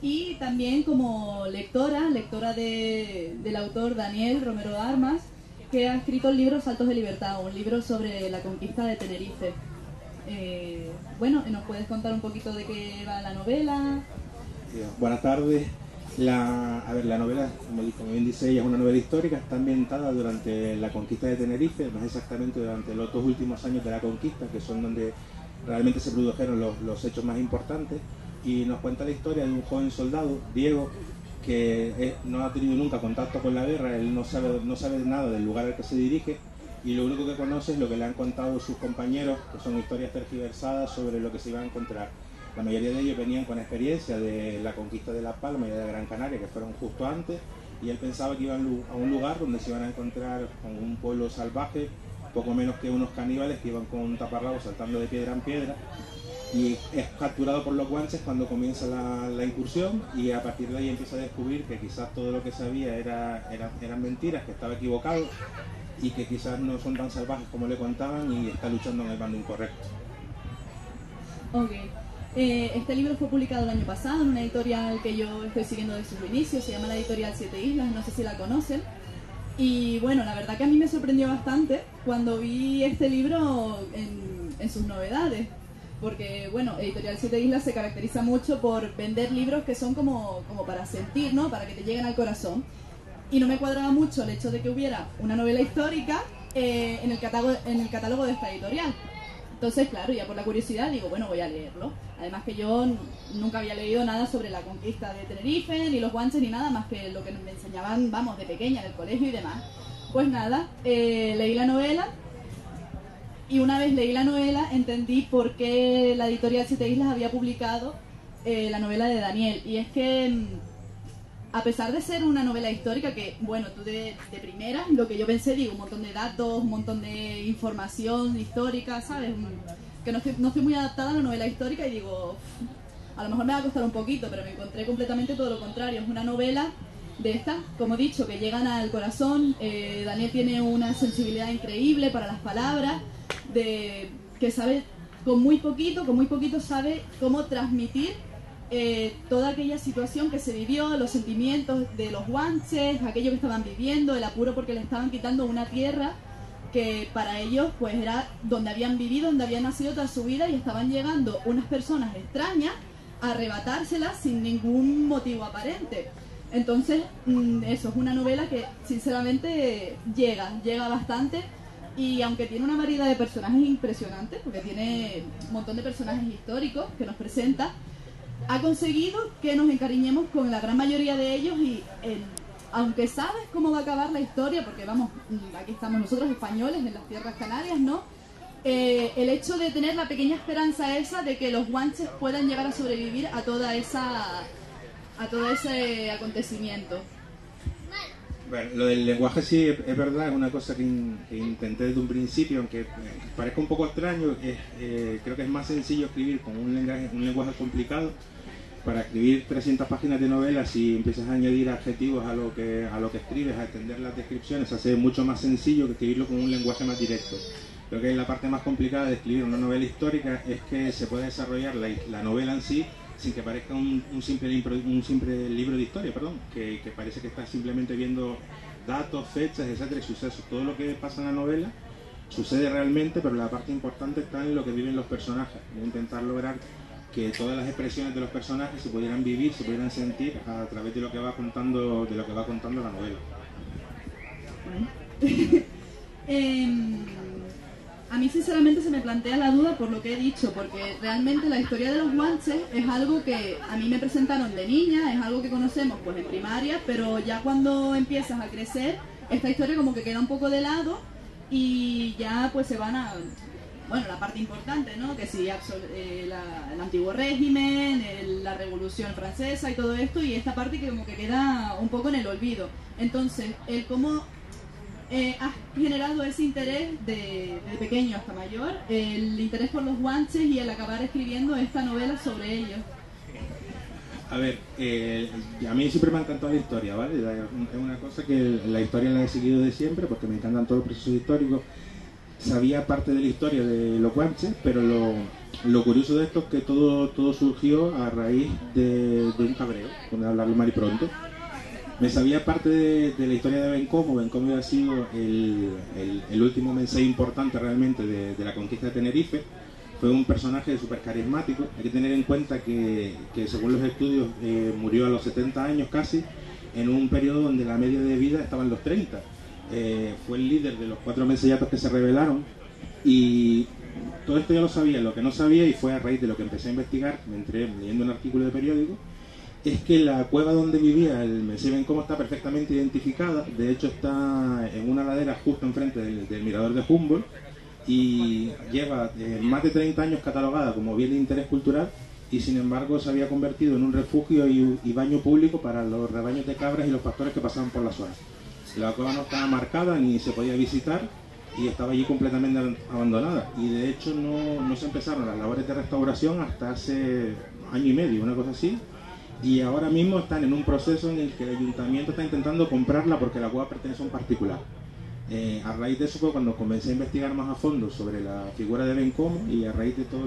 y también como lectora del autor Daniel Romero Armas, que ha escrito el libro Saltos de Libertad, un libro sobre la conquista de Tenerife. Bueno, ¿nos puedes contar un poquito de qué va la novela? Sí, buenas tardes. La novela, como bien dice ella, es una novela histórica, está ambientada durante la conquista de Tenerife, más exactamente durante los 2 últimos años de la conquista, que son donde realmente se produjeron los hechos más importantes, y nos cuenta la historia de un joven soldado, Diego, que no ha tenido nunca contacto con la guerra, él no sabe nada del lugar al que se dirige, y lo único que conoce es lo que le han contado sus compañeros, que son historias tergiversadas sobre lo que se iba a encontrar. La mayoría de ellos venían con experiencia de la conquista de La Palma y de Gran Canaria, que fueron justo antes, y él pensaba que iban a un lugar donde se iban a encontrar con un pueblo salvaje, poco menos que unos caníbales que iban con un taparrabo saltando de piedra en piedra, y es capturado por los guanches cuando comienza la incursión, y a partir de ahí empieza a descubrir que quizás todo lo que sabía eran mentiras, que estaba equivocado, y que quizás no son tan salvajes como le contaban, y está luchando en el bando incorrecto. Ok. Este libro fue publicado el año pasado en una editorial que yo estoy siguiendo desde sus inicios, se llama la editorial Siete Islas, no sé si la conocen. Y bueno, la verdad que a mí me sorprendió bastante cuando vi este libro en sus novedades, porque bueno, Editorial Siete Islas se caracteriza mucho por vender libros que son como para sentir, ¿no? Para que te lleguen al corazón. Y no me cuadraba mucho el hecho de que hubiera una novela histórica en el catálogo de esta editorial. Entonces, claro, ya por la curiosidad digo, bueno, voy a leerlo. Además que yo nunca había leído nada sobre la conquista de Tenerife, ni los guanches, ni nada más que lo que me enseñaban, vamos, de pequeña en el colegio y demás. Pues nada, leí la novela, y una vez leí la novela entendí por qué la editorial Siete Islas había publicado la novela de Daniel. Y es que a pesar de ser una novela histórica, que bueno, tú de primera, lo que yo pensé, digo, un montón de datos, un montón de información histórica, ¿sabes? Que no estoy muy adaptada a la novela histórica, y digo, a lo mejor me va a costar un poquito, pero me encontré completamente todo lo contrario. Es una novela de estas, como he dicho, que llegan al corazón. Daniel tiene una sensibilidad increíble para las palabras, que sabe con muy poquito sabe cómo transmitir toda aquella situación que se vivió, los sentimientos de los guanches, aquello que estaban viviendo, el apuro porque le estaban quitando una tierra que para ellos pues era donde habían vivido, donde habían nacido toda su vida, y estaban llegando unas personas extrañas a arrebatárselas sin ningún motivo aparente. Entonces, eso es una novela que sinceramente llega bastante, y aunque tiene una variedad de personajes impresionantes, porque tiene un montón de personajes históricos que nos presenta, ha conseguido que nos encariñemos con la gran mayoría de ellos, y aunque sabes cómo va a acabar la historia, porque vamos, aquí estamos nosotros españoles en las tierras canarias, ¿no? El hecho de tener la pequeña esperanza esa de que los guanches puedan llegar a sobrevivir a todo ese acontecimiento. Bueno, lo del lenguaje sí es verdad, es una cosa que intenté desde un principio, aunque parezca un poco extraño. Creo que es más sencillo escribir con un lenguaje complicado. Para escribir 300 páginas de novela, si empiezas a añadir adjetivos a lo que escribes, a extender las descripciones, se hace mucho más sencillo que escribirlo con un lenguaje más directo. Creo que la parte más complicada de escribir una novela histórica es que se puede desarrollar la novela en sí sin que parezca un simple libro de historia, que parece que estás simplemente viendo datos, fechas, etcétera, y sucesos. Todo lo que pasa en la novela sucede realmente, pero la parte importante está en lo que viven los personajes, en intentar lograr que todas las expresiones de los personajes se pudieran vivir, se pudieran sentir a través de lo que va contando la novela. A mí sinceramente se me plantea la duda por lo que he dicho, porque realmente la historia de los guanches es algo que a mí me presentaron de niña, es algo que conocemos pues en primaria, pero ya cuando empiezas a crecer, esta historia como que queda un poco de lado, y ya pues se van a... Bueno, la parte importante, ¿no? Que sí, el antiguo régimen, la Revolución Francesa y todo esto, y esta parte que como que queda un poco en el olvido. Entonces, cómo has generado ese interés de pequeño hasta mayor, el interés por los guanches y el acabar escribiendo esta novela sobre ellos. A ver, a mí siempre me ha encantado la historia, ¿vale? Es una cosa que la historia la he seguido de siempre porque me encantan todos los procesos históricos. Sabía parte de la historia de los guanches, pero lo curioso de esto es que todo surgió a raíz de un cabreo. con hablarlo mal y pronto. Me sabía parte de la historia de Bencomo. Bencomo había sido el último mensaje importante realmente de la conquista de Tenerife. Fue un personaje súper carismático. Hay que tener en cuenta que según los estudios murió a los 70 años casi, en un periodo donde la media de vida estaba en los 30. Fue el líder de los 4 mensellatos que se rebelaron, y todo esto ya lo sabía. Lo que no sabía, y fue a raíz de lo que empecé a investigar, me entré leyendo un artículo de periódico, es que la cueva donde vivía el Mensei Bencomo está perfectamente identificada. De hecho está en una ladera justo enfrente del mirador de Humboldt, y lleva más de 30 años catalogada como bien de interés cultural, y sin embargo se había convertido en un refugio y baño público para los rebaños de cabras y los pastores que pasaban por la zona. La cueva no estaba marcada ni se podía visitar, y estaba allí completamente abandonada, y de hecho no se empezaron las labores de restauración hasta hace año y medio, una cosa así. Y ahora mismo están en un proceso en el que el ayuntamiento está intentando comprarla porque la cueva pertenece a un particular. A raíz de eso fue cuando comencé a investigar más a fondo sobre la figura de Bencomo, y a raíz de todo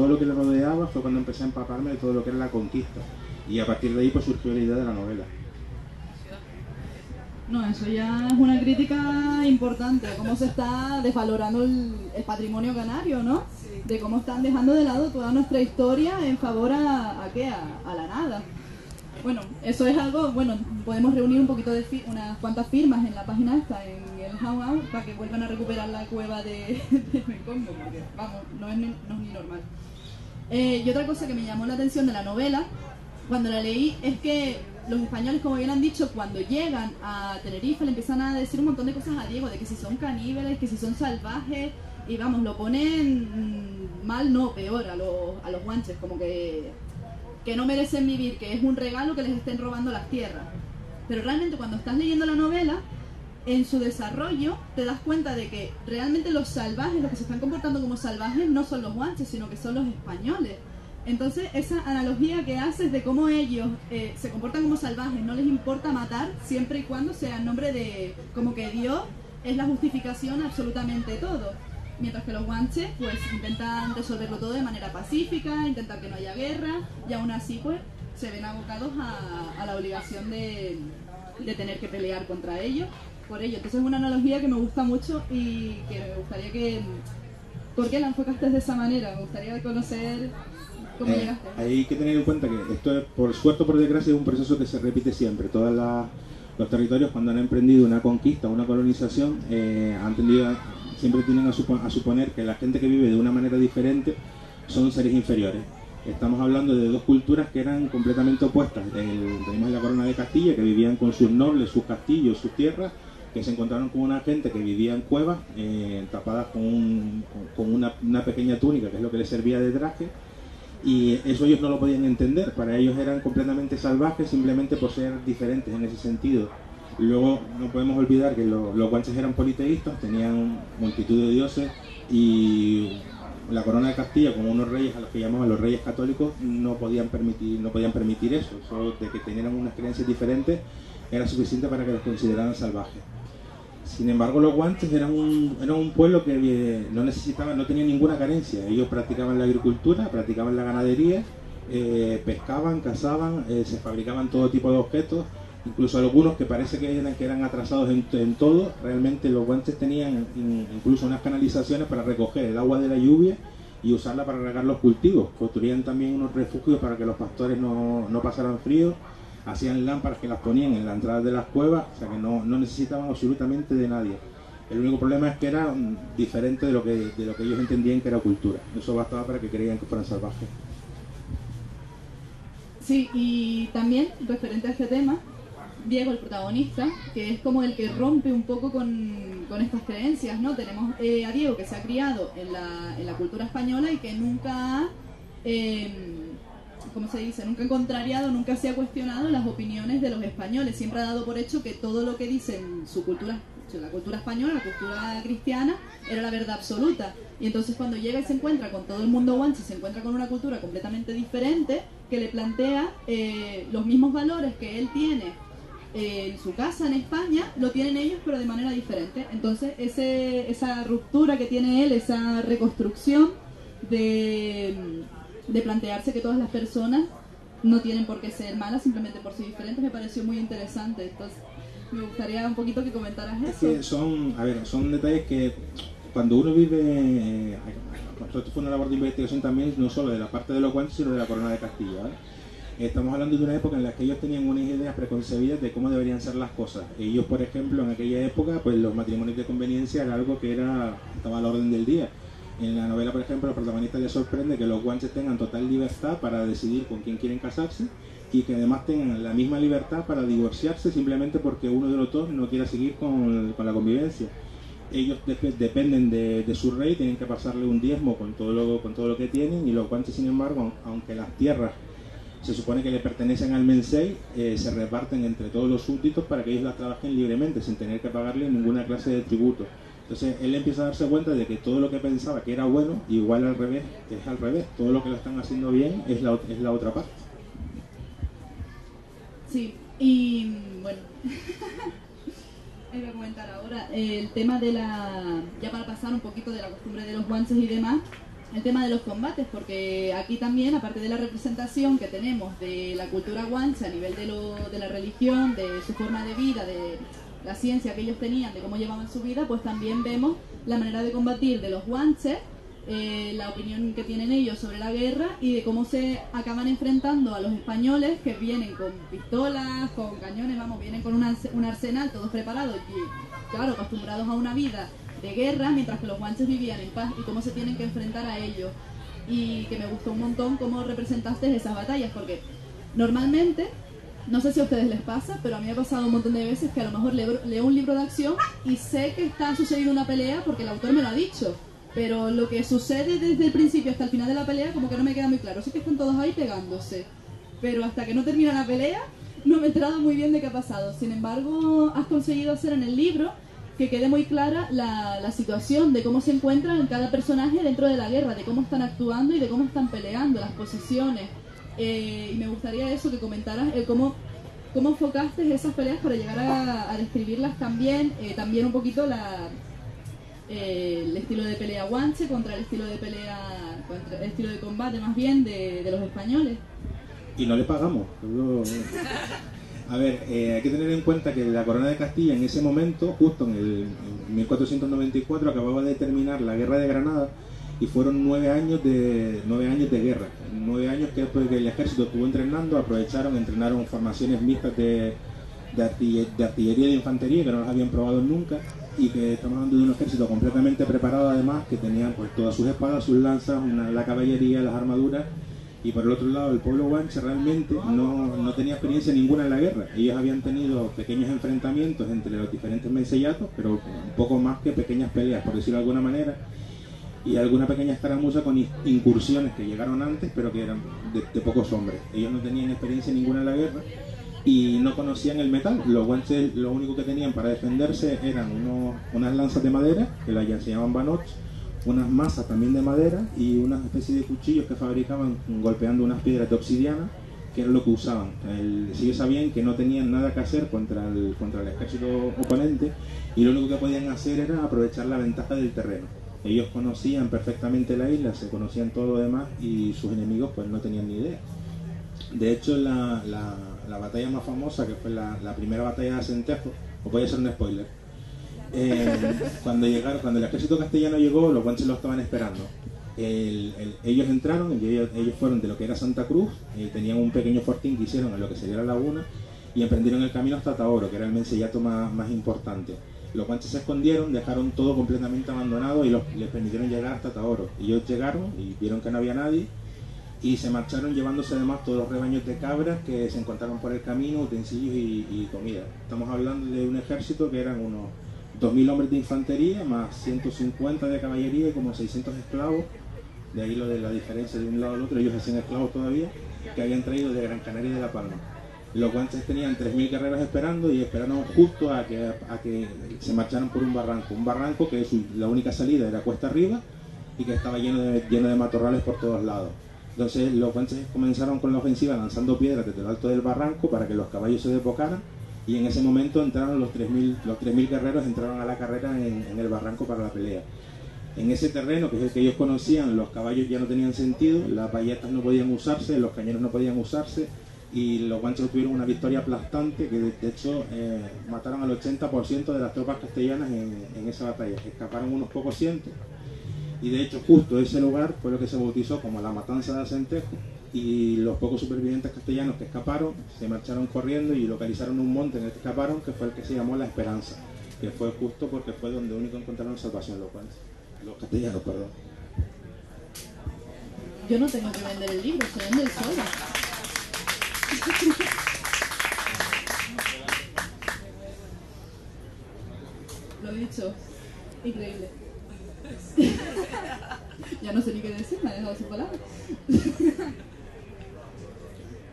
lo que le rodeaba fue cuando empecé a empaparme de todo lo que era la conquista, y a partir de ahí pues surgió la idea de la novela. No, eso ya es una crítica importante, de cómo se está desvalorando el patrimonio canario, ¿no? Sí. De cómo están dejando de lado toda nuestra historia en favor ¿a qué? A la nada. Bueno, eso es algo, bueno, podemos reunir un poquito de unas cuantas firmas en la página esta, en el How para que vuelvan a recuperar la cueva de Bencomo, porque, vamos, no es ni normal. Y otra cosa que me llamó la atención de la novela, cuando la leí, es que los españoles, como bien han dicho, cuando llegan a Tenerife le empiezan a decir un montón de cosas a Diego, de que si son caníbales, que si son salvajes, y vamos, lo ponen mal, no, peor, a los guanches, como que no merecen vivir, que es un regalo que les estén robando las tierras. Pero realmente cuando estás leyendo la novela, en su desarrollo te das cuenta de que realmente los salvajes, los que se están comportando como salvajes, no son los guanches, sino que son los españoles. Entonces esa analogía que haces de cómo ellos se comportan como salvajes, no les importa matar siempre y cuando sea en nombre de, como que Dios es la justificación a absolutamente todo, mientras que los guanches pues intentan resolverlo todo de manera pacífica, intentan que no haya guerra, y aún así pues se ven abocados a la obligación de tener que pelear contra ellos por ello. Entonces es una analogía que me gusta mucho y que me gustaría que... ¿Por qué la enfocaste de esa manera? Me gustaría conocer... Hay que tener en cuenta que esto es, por suerte o por desgracia, es un proceso que se repite siempre. Todos los territorios, cuando han emprendido una conquista, una colonización, siempre tienden a suponer que la gente que vive de una manera diferente son seres inferiores. Estamos hablando de dos culturas que eran completamente opuestas. Tenemos la corona de Castilla, que vivían con sus nobles, sus castillos, sus tierras, que se encontraron con una gente que vivía en cuevas, tapadas con una pequeña túnica, que es lo que les servía de traje. Y eso ellos no lo podían entender. Para ellos eran completamente salvajes simplemente por ser diferentes en ese sentido. Luego no podemos olvidar que los guanches eran politeístas, tenían multitud de dioses, y la corona de Castilla, como unos reyes a los que llamaban los reyes católicos, no podían permitir eso. Solo de que tenían unas creencias diferentes era suficiente para que los consideraran salvajes. Sin embargo, los guanches eran un pueblo que no tenía ninguna carencia. Ellos practicaban la agricultura, practicaban la ganadería, pescaban, cazaban, se fabricaban todo tipo de objetos, incluso algunos que parece que eran atrasados en todo. Realmente los guanches tenían incluso unas canalizaciones para recoger el agua de la lluvia y usarla para regar los cultivos. Construían también unos refugios para que los pastores no pasaran frío. Hacían lámparas que las ponían en la entrada de las cuevas, o sea que no necesitaban absolutamente de nadie. El único problema es que era diferente de lo que ellos entendían que era cultura. Eso bastaba para que creían que fueran salvajes. Sí, y también, referente a este tema, Diego, el protagonista, que es como el que rompe un poco con estas creencias, ¿no? Tenemos a Diego, que se ha criado en la cultura española y que nunca ha... ¿cómo se dice? Nunca ha contrariado, nunca se ha cuestionado las opiniones de los españoles. Siempre ha dado por hecho que todo lo que dicen su cultura, la cultura española, la cultura cristiana, era la verdad absoluta. Y entonces cuando llega y se encuentra con todo el mundo guanche, se encuentra con una cultura completamente diferente, que le plantea los mismos valores que él tiene en su casa en España, lo tienen ellos pero de manera diferente. Entonces esa ruptura que tiene él, esa reconstrucción de plantearse que todas las personas no tienen por qué ser malas simplemente por ser diferentes, me pareció muy interesante. Entonces, me gustaría un poquito que comentaras eso. Es que son detalles que cuando uno vive, esto fue una labor de investigación también, no solo de la parte de los guanches, sino de la corona de Castilla, ¿vale? Estamos hablando de una época en la que ellos tenían unas ideas preconcebidas de cómo deberían ser las cosas. Ellos, por ejemplo, en aquella época, pues los matrimonios de conveniencia era algo que estaba a la orden del día. En la novela, por ejemplo, al protagonista le sorprende que los guanches tengan total libertad para decidir con quién quieren casarse y que además tengan la misma libertad para divorciarse simplemente porque uno de los dos no quiera seguir con la convivencia. Ellos dependen de su rey, tienen que pasarle un diezmo con todo lo que tienen, y los guanches, sin embargo, aunque las tierras se supone que le pertenecen al mensei, se reparten entre todos los súbditos para que ellos las trabajen libremente, sin tener que pagarle ninguna clase de tributo. Entonces él empieza a darse cuenta de que todo lo que pensaba que era bueno, igual al revés, es al revés. Todo lo que lo están haciendo bien es la otra parte. Sí, y bueno, voy a comentar ahora el tema de ya para pasar un poquito de la costumbre de los guanches y demás, el tema de los combates, porque aquí también, aparte de la representación que tenemos de la cultura guanche a nivel de la religión, de su forma de vida, de la ciencia que ellos tenían, de cómo llevaban su vida, pues también vemos la manera de combatir de los guanches, la opinión que tienen ellos sobre la guerra y de cómo se acaban enfrentando a los españoles, que vienen con pistolas, con cañones, vienen con un arsenal, todos preparados y, claro, acostumbrados a una vida de guerra, mientras que los guanches vivían en paz, y cómo se tienen que enfrentar a ellos. Y que me gustó un montón cómo representaste esas batallas, porque normalmente, no sé si a ustedes les pasa, pero a mí me ha pasado un montón de veces que a lo mejor leo un libro de acción y sé que está sucediendo una pelea porque el autor me lo ha dicho, pero lo que sucede desde el principio hasta el final de la pelea como que no me queda muy claro. Sí que están todos ahí pegándose, pero hasta que no termina la pelea no me he enterado muy bien de qué ha pasado. Sin embargo, has conseguido hacer en el libro que quede muy clara la situación de cómo se encuentran cada personaje dentro de la guerra, de cómo están actuando y de cómo están peleando, las posiciones. Y me gustaría eso, que comentaras cómo enfocaste esas peleas para llegar a describirlas también, también un poquito el estilo de pelea guanche contra el estilo de pelea, contra el estilo de combate más bien de los españoles. Y no le pagamos. A ver, hay que tener en cuenta que la corona de Castilla en ese momento, justo en el 1494, acababa de terminar la guerra de Granada, y fueron 9 años de guerra. 9 años que después que el ejército estuvo entrenando, entrenaron formaciones mixtas de artillería y de infantería que no las habían probado nunca, y que estamos hablando de un ejército completamente preparado, además, que tenían pues todas sus espadas, sus lanzas, la caballería, las armaduras. Y por el otro lado, el pueblo guanche realmente no tenía experiencia ninguna en la guerra. Ellos habían tenido pequeños enfrentamientos entre los diferentes menseyatos, pero un poco más que pequeñas peleas, por decirlo de alguna manera, y alguna pequeña escaramuza con incursiones que llegaron antes, pero que eran de pocos hombres. Ellos no tenían experiencia ninguna en la guerra y no conocían el metal. Los guanches lo único que tenían para defenderse eran unas lanzas de madera, que se llamaban banots, unas masas también de madera y una especie de cuchillos que fabricaban golpeando unas piedras de obsidiana, que era lo que usaban. Ellos sabían que no tenían nada que hacer contra el ejército oponente, y lo único que podían hacer era aprovechar la ventaja del terreno. Ellos conocían perfectamente la isla, se conocían todo lo demás, y sus enemigos pues no tenían ni idea. De hecho, la batalla más famosa, que fue la primera batalla de Acentejo, os voy a hacer un spoiler. Cuando el ejército castellano llegó, los guanches lo estaban esperando. Ellos entraron, ellos fueron de lo que era Santa Cruz, tenían un pequeño fortín que hicieron en lo que sería la laguna, y emprendieron el camino hasta Taoro, que era el menseyato más importante. Los guanches se escondieron, dejaron todo completamente abandonado y les permitieron llegar hasta Taoro. Ellos llegaron y vieron que no había nadie, y se marcharon llevándose además todos los rebaños de cabras que se encontraron por el camino, utensilios y comida. Estamos hablando de un ejército que eran unos 2.000 hombres de infantería, más 150 de caballería y como 600 esclavos. De ahí lo de la diferencia de un lado al otro. Ellos hacían esclavos todavía, que habían traído de Gran Canaria y de La Palma. Los guanches tenían 3.000 guerreros esperando, y esperaron justo a que se marcharan por un barranco que la única salida era cuesta arriba y que estaba lleno de matorrales por todos lados. Entonces los guanches comenzaron con la ofensiva lanzando piedras desde lo alto del barranco para que los caballos se desbocaran, y en ese momento entraron los 3.000 guerreros, entraron a la carrera en el barranco para la pelea. En ese terreno, que es el que ellos conocían, los caballos ya no tenían sentido, las bayetas no podían usarse, los cañones no podían usarse, y los guanches tuvieron una victoria aplastante que de hecho mataron al 80% de las tropas castellanas en esa batalla. Escaparon unos pocos cientos, y de hecho justo ese lugar fue lo que se bautizó como la Matanza de Acentejo, y los pocos supervivientes castellanos que escaparon se marcharon corriendo y localizaron un monte en el que escaparon, que fue el que se llamó La Esperanza, que fue justo porque fue donde único encontraron salvación los castellanos, perdón. Yo no tengo que vender el libro, se vende el solo. Lo he dicho, increíble. Ya no sé ni qué decir, me ha dejado sin palabras.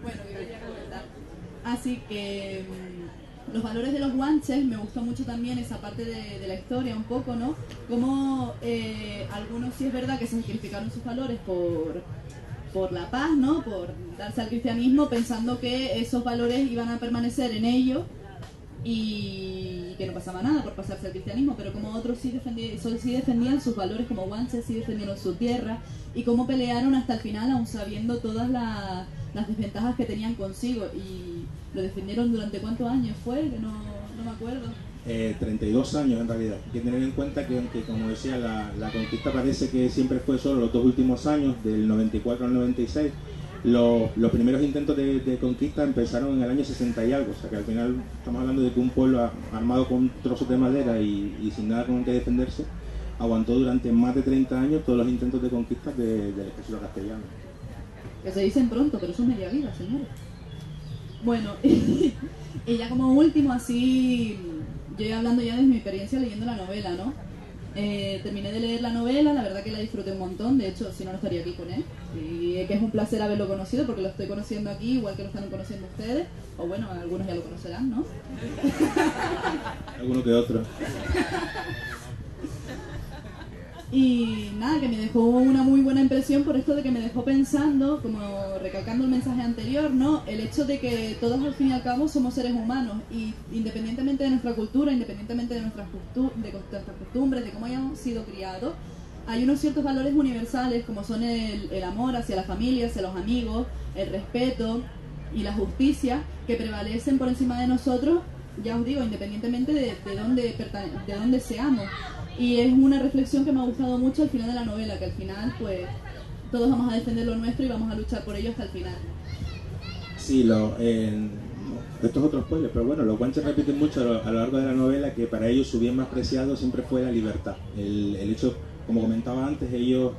Bueno, que quería comentar. Así que los valores de los guanches, me gustó mucho también esa parte de la historia un poco, ¿no? Como algunos sí es verdad que sacrificaron sus valores por la paz, ¿no? Por darse al cristianismo pensando que esos valores iban a permanecer en ellos y que no pasaba nada por pasarse al cristianismo, pero como otros sí defendían sus valores como guanches, sí defendieron su tierra y cómo pelearon hasta el final aún sabiendo todas las desventajas que tenían consigo, y lo defendieron durante ¿cuántos años fue? Que no me acuerdo. 32 años en realidad. Hay que tener en cuenta que como decía, la conquista parece que siempre fue solo los 2 últimos años, del 94 al 96. Los primeros intentos de conquista empezaron en el año 60 y algo, o sea que al final estamos hablando de que un pueblo armado con trozos de madera y sin nada con que defenderse aguantó durante más de 30 años todos los intentos de conquista del ejército castellano. Que se dicen pronto, pero eso es media vida, señores. Bueno, y ya como último, así, yo hablando ya de mi experiencia leyendo la novela, ¿no? Terminé de leer la novela, la verdad que la disfruté un montón, de hecho, si no, no estaría aquí con él. Y que es un placer haberlo conocido, porque lo estoy conociendo aquí, igual que lo están conociendo ustedes. O bueno, algunos ya lo conocerán, ¿no? Alguno que otro. Y nada, que me dejó una muy buena impresión por esto de que me dejó pensando, como recalcando el mensaje anterior, ¿no? El hecho de que todos al fin y al cabo somos seres humanos y independientemente de nuestra cultura, independientemente de nuestras costumbres, de cómo hayamos sido criados, hay unos ciertos valores universales como son el amor hacia la familia, hacia los amigos, el respeto y la justicia que prevalecen por encima de nosotros, ya os digo, independientemente de dónde seamos. Y es una reflexión que me ha gustado mucho al final de la novela, que al final pues todos vamos a defender lo nuestro y vamos a luchar por ello hasta el final. Sí, esto es otro spoiler, pero bueno, los guanches repiten mucho a lo largo de la novela que para ellos su bien más preciado siempre fue la libertad. El hecho, como comentaba antes, ellos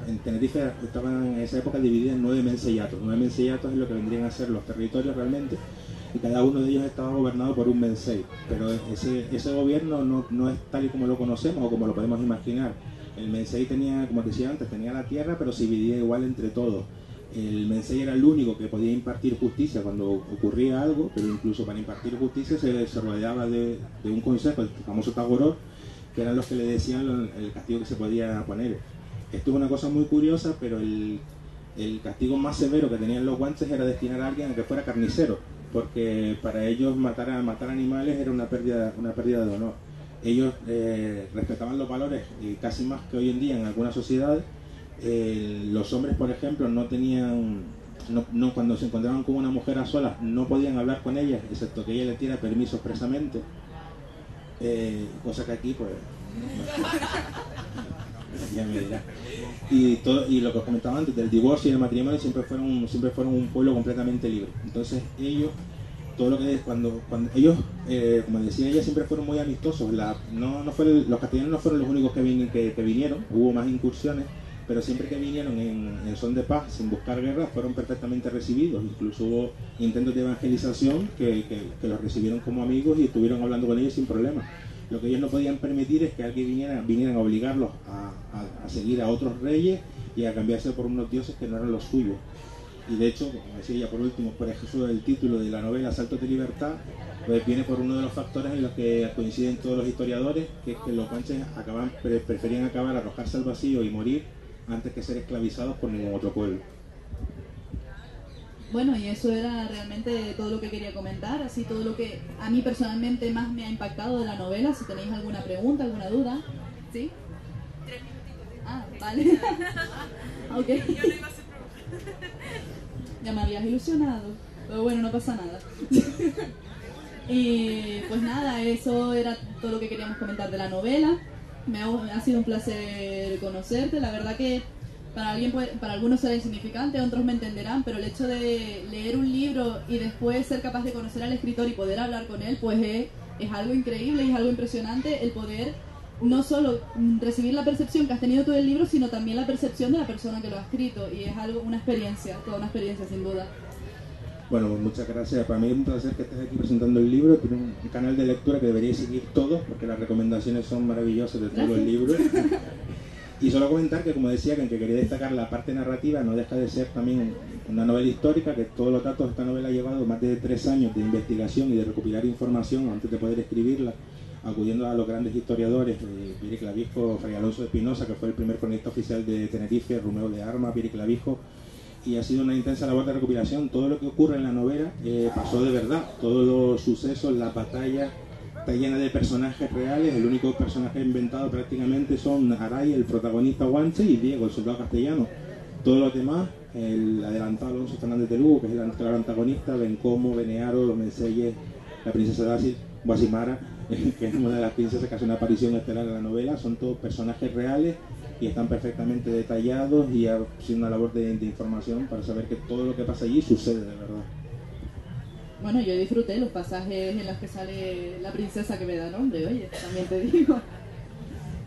en Tenerife estaban en esa época divididos en 9 menseyatos. 9 menseyatos es lo que vendrían a ser los territorios realmente, y cada uno de ellos estaba gobernado por un mensei, pero ese gobierno no es tal y como lo conocemos o como lo podemos imaginar. El mensei tenía, como decía antes, tenía la tierra, pero se dividía igual entre todos. El mensei era el único que podía impartir justicia cuando ocurría algo, pero incluso para impartir justicia se rodeaba de un consejo, el famoso Tagoror, que eran los que le decían el castigo que se podía poner. Esto es una cosa muy curiosa, pero el castigo más severo que tenían los guanches era destinar a alguien a que fuera carnicero, porque para ellos matar animales era una pérdida de honor. Ellos respetaban los valores casi más que hoy en día en algunas sociedades. Los hombres, por ejemplo, cuando se encontraban con una mujer a solas no podían hablar con ella, excepto que ella le diera permiso expresamente, cosa que aquí pues ya me dirá. Y lo que os comentaba antes del divorcio y el matrimonio siempre fueron un pueblo completamente libre. Entonces ellos, todo lo que cuando ellos, como decía ella, siempre fueron muy amistosos. Los castellanos no fueron los únicos que vinieron, hubo más incursiones, pero siempre que vinieron en son de paz, sin buscar guerra, fueron perfectamente recibidos. Incluso hubo intentos de evangelización que los recibieron como amigos y estuvieron hablando con ellos sin problema. Lo que ellos no podían permitir es que alguien vinieran a obligarlos a seguir a otros reyes y a cambiarse por unos dioses que no eran los suyos. Y de hecho, como decía ya por último, por ejemplo, el título de la novela Saltos de Libertad, pues viene por uno de los factores en los que coinciden todos los historiadores, que es que los guanches preferían acabar, arrojarse al vacío y morir antes que ser esclavizados por ningún otro pueblo. Bueno, y eso era realmente todo lo que quería comentar, así todo lo que a mí personalmente más me ha impactado de la novela. Si tenéis alguna pregunta, alguna duda, ¿sí? 3 minutitos. Ah, vale. Ok. Yo no iba a hacer preguntas. Ya me habías ilusionado, pero bueno, no pasa nada. Y pues nada, eso era todo lo que queríamos comentar de la novela. Ha sido un placer conocerte. La verdad que para algunos será insignificante, otros me entenderán, pero el hecho de leer un libro y después ser capaz de conocer al escritor y poder hablar con él, pues es algo increíble y es algo impresionante el poder no solo recibir la percepción que has tenido tú del libro, sino también la percepción de la persona que lo ha escrito, y es algo, una experiencia, toda una experiencia sin duda. Bueno, pues muchas gracias. Para mí es un placer que estés aquí presentando el libro. Tiene un canal de lectura que deberíais seguir todos, porque las recomendaciones son maravillosas de todos los libros. Y solo comentar que, como decía, que aunque quería destacar la parte narrativa, no deja de ser también una novela histórica, que todos los datos de esta novela ha llevado más de 3 años de investigación y de recopilar información antes de poder escribirla, acudiendo a los grandes historiadores, Pieri Clavijo, Fray Alonso de Espinosa, que fue el primer cronista oficial de Tenerife, Romeo de Armas, Pieri Clavijo, y ha sido una intensa labor de recopilación. Todo lo que ocurre en la novela pasó de verdad, todos los sucesos, la batalla está llena de personajes reales. El único personaje inventado prácticamente son Aray, el protagonista Guanche, y Diego, el soldado castellano. Todos los demás, el adelantado Alonso Fernández de Lugo, que es el claro antagonista, Bencomo, Benearo, los Menseyes, la princesa Daci, Guasimara, que es una de las princesas que hace una aparición estelar en la novela. Son todos personajes reales y están perfectamente detallados, y ha sido una labor de información para saber que todo lo que pasa allí sucede de verdad. Bueno, yo disfruté los pasajes en los que sale la princesa que me da nombre, oye, también te digo.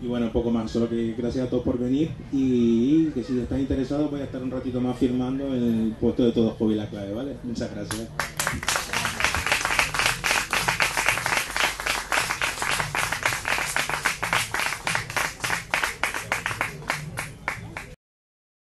Y bueno, un poco más, solo que gracias a todos por venir, y que si estás interesado voy a estar un ratito más firmando en el puesto de Todo Hobby La Clave, ¿vale? Muchas gracias.